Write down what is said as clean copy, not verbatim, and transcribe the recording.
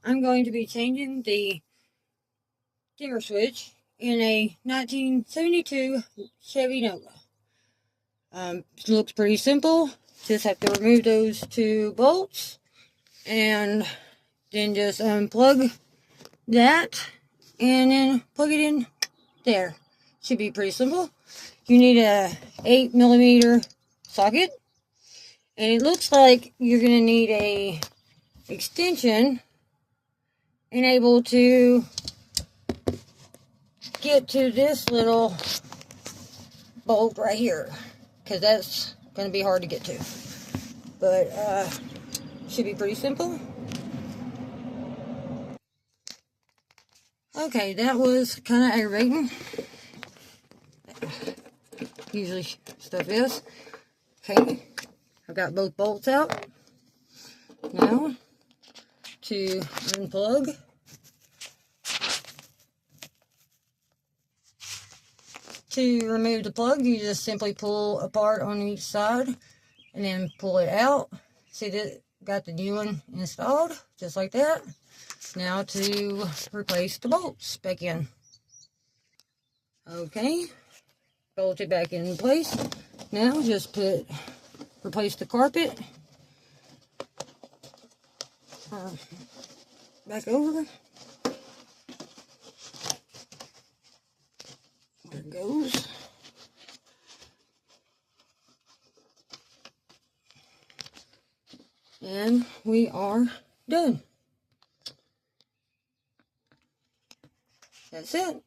I'm going to be changing the dimmer switch in a 1972 Chevy Nova. It looks pretty simple. Just have to remove those two bolts and then just unplug that and then plug it in there. Should be pretty simple. You need a 8mm socket, and it looks like you're going to need a extension and able to get to this little bolt right here, because that's going to be hard to get to, but should be pretty simple. Okay, that was kind of aggravating. Usually stuff is. Okay, I've got both bolts out. Now, to unplug. To remove the plug, you just simply pull apart on each side and then pull it out. See that? Got the new one installed, just like that. Now to replace the bolts back in. Okay, bolt it back in place. Now just replace the carpet. Back over. There it goes. And we are done. That's it.